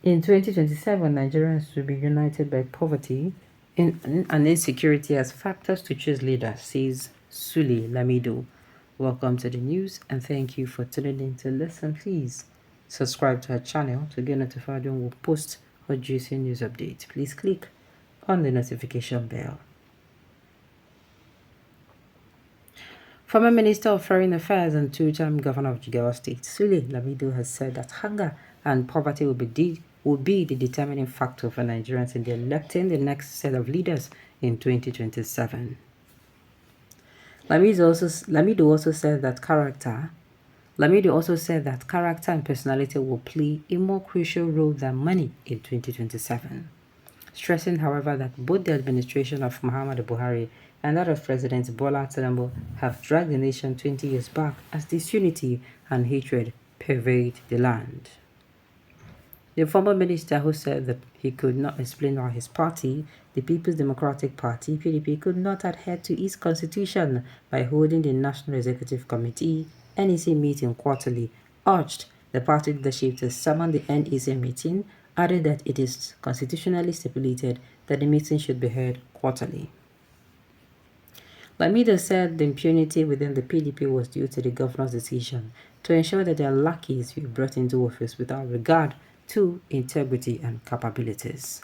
In 2027, Nigerians will be united by poverty and insecurity as factors to choose leaders, says Sule Lamido. Welcome to the news and thank you for tuning in to listen. Please subscribe to our channel to get notified when we post our juicy news updates. Please click on the notification bell. Former Minister of Foreign Affairs and two-time Governor of Jigawa State, Sule Lamido, has said that hunger and poverty will be the determining factor for Nigerians in electing the next set of leaders in 2027. Lamido also said that character and personality will play a more crucial role than money in 2027. Stressing, however, that both the administration of Muhammadu Buhari and that of President Bola Tinubu have dragged the nation 20 years back as disunity and hatred pervade the land. The former minister, who said that he could not explain why his party, the People's Democratic Party, PDP, could not adhere to its constitution by holding the National Executive Committee NEC meeting quarterly, urged the party leadership to summon the NEC meeting, added that it is constitutionally stipulated that the meeting should be held quarterly. Lamido said the impunity within the PDP was due to the governor's decision to ensure that their lackeys were brought into office without regard to integrity and capabilities.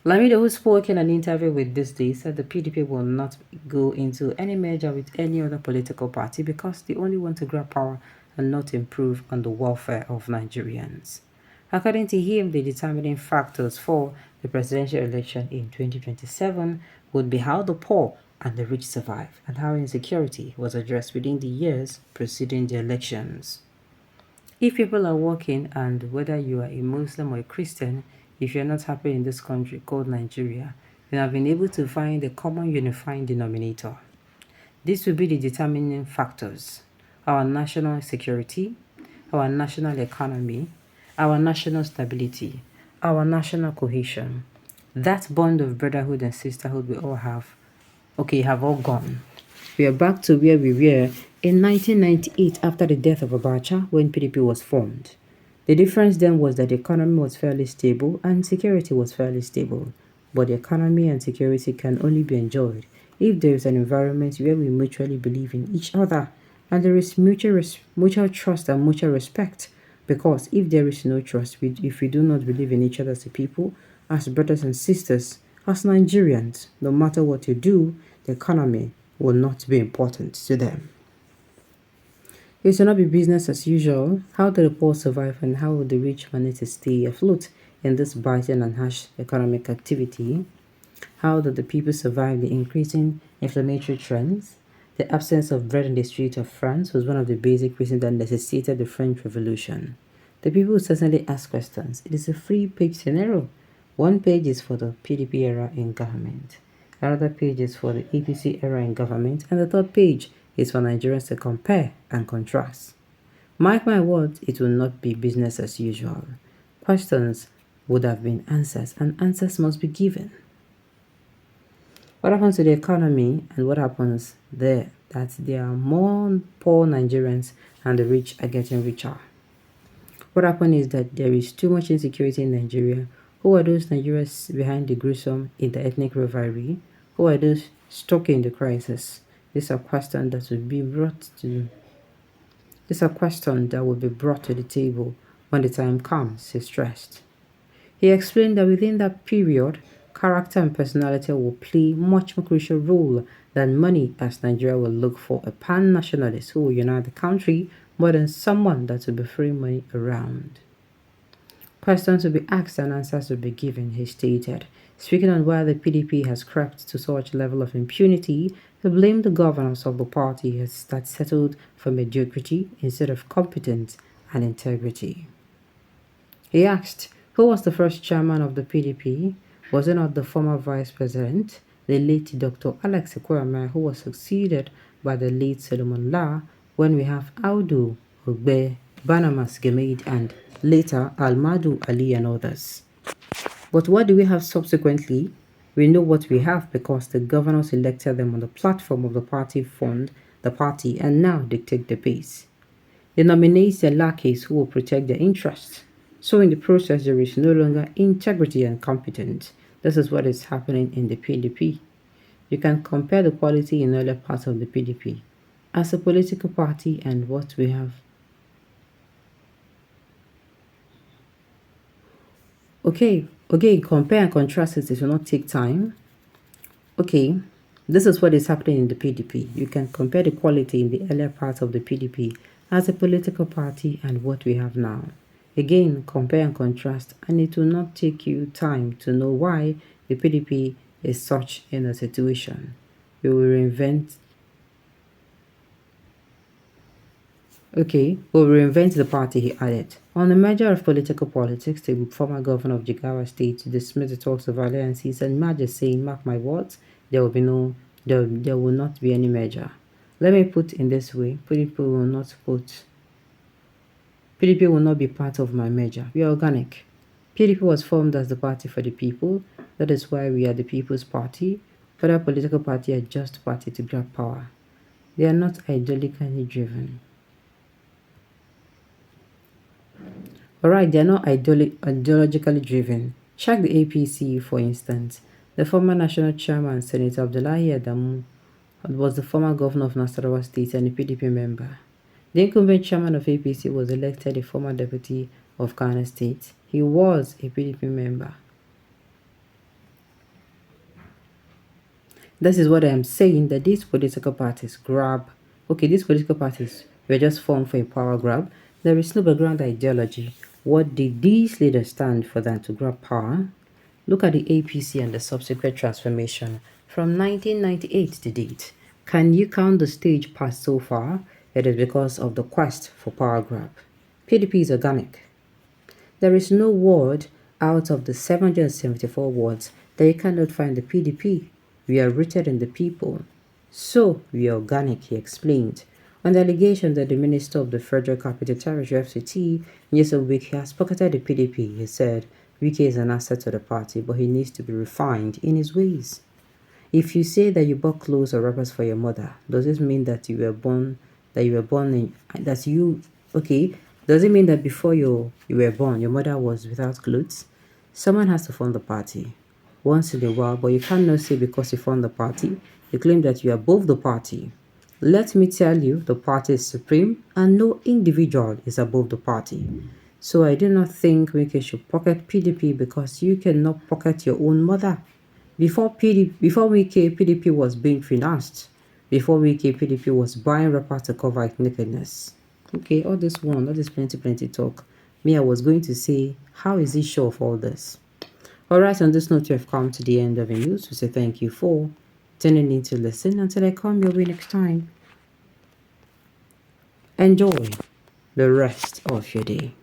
Lamido, who spoke in an interview with This Day, said the PDP will not go into any merger with any other political party because they only want to grab power and not improve on the welfare of Nigerians. According to him, the determining factors for the presidential election in 2027 would be how the poor and the rich survive and how insecurity was addressed within the years preceding the elections. If people are working, and whether you are a Muslim or a Christian, if you're not happy in this country called Nigeria, then have been able to find a common unifying denominator. This will be the determining factors: our national security, our national economy, our national stability, our national cohesion. That bond of brotherhood and sisterhood we all have, have all gone. We are back to where we were in 1998 after the death of Abacha when PDP was formed. The difference then was that the economy was fairly stable and security was fairly stable. But the economy and security can only be enjoyed if there is an environment where we mutually believe in each other and there is mutual trust and mutual respect. Because if there is no trust, if we do not believe in each other as a people, as brothers and sisters, as Nigerians, no matter what you do, the economy will not be important to them. It will not be business as usual. How do the poor survive and how will the rich manage to stay afloat in this biting and harsh economic activity? How do the people survive the increasing inflammatory trends? The absence of bread in the streets of France was one of the basic reasons that necessitated the French Revolution. The people will certainly ask questions. It is a three-page scenario. One page is for the PDP era in government. Another page is for the APC era in government. And the third page is for Nigerians to compare and contrast. Mark my words, it will not be business as usual. Questions would have been answers, and answers must be given. What happens to the economy and what happens there? That there are more poor Nigerians and the rich are getting richer. What happened is that there is too much insecurity in Nigeria. Who are those Nigerians behind the gruesome inter-ethnic rivalry? Who are those stoking the crisis? These are questions that will be brought to the table when the time comes, he stressed. He explained that within that period, character and personality will play much more crucial role than money, as Nigeria will look for a pan-nationalist who will unite the country more than someone that will be throwing money around. Questions will be asked and answers will be given, he stated. Speaking on why the PDP has crept to such level of impunity, he blamed the governors of the party that settled for mediocrity instead of competence and integrity. He asked, who was the first chairman of the PDP? Was it not the former vice president, the late Dr. Alex Ekwueme, who was succeeded by the late Solomon La, when we have Audu Ogbe, Barnabas Gemaid, and later Almadu Ali and others? But what do we have subsequently? We know what we have because the governors elected them on the platform of the party fund the party and now dictate the pace. They nominate their lackeys who will protect their interests. So in the process, there is no longer integrity and competence. This is what is happening in the PDP. You can compare the quality in other parts of the PDP as a political party and what we have. Okay, compare and contrast it. It will not take time. Okay, this is what is happening in the PDP. You can compare the quality in the earlier parts of the PDP as a political party and what we have now. Again, compare and contrast, and it will not take you time to know why the PDP is such in a situation. We will reinvent. Okay, we'll reinvent the party, he added. On the merger of political politics, the former governor of Jigawa State dismissed the talks of alliances and mergers, saying, mark my words, there will not be any merger. Let me put in this way, PDP will not be part of my merger. We are organic. PDP was formed as the party for the people. That is why we are the People's Party. Other political parties are just party to grab power. They are not ideologically driven. Alright, they are not ideologically driven. Check the APC, for instance. The former national chairman, Senator Abdullahi Adamu, was the former governor of Nasarawa State and a PDP member. The incumbent chairman of APC was elected a former deputy of Kano State. He was a PDP member. This is what I am saying, that these political parties these political parties were just formed for a power grab. There is no background ideology. What did these leaders stand for than to grab power? Look at the APC and the subsequent transformation from 1998 to date. Can you count the stage passed so far? It is because of the quest for power grab. PDP is organic. There is no ward out of the 774 wards that you cannot find the PDP. We are rooted in the people. So we are organic, he explained. On the allegation that the Minister of the Federal Capital Territory FCT, Nyesom Wike, has pocketed the PDP, he said, Wike is an asset to the party, but he needs to be refined in his ways. If you say that you bought clothes or wrappers for your mother, does this mean that does it mean that before you were born, your mother was without clothes? Someone has to fund the party once in a while, but you cannot say because you fund the party, you claim that you are above the party. Let me tell you, the party is supreme and no individual is above the party. So I do not think Wike should pocket PDP because you cannot pocket your own mother. Before Wike, PDP was being financed. Before Wike, PDP was buying wrappers to cover its nakedness. Okay, all this plenty talk. Me, I was going to say, how is he sure of all this? Alright, on this note, you have come to the end of the news. We say thank you for tuning in to listen. Until I come your way next time, enjoy the rest of your day.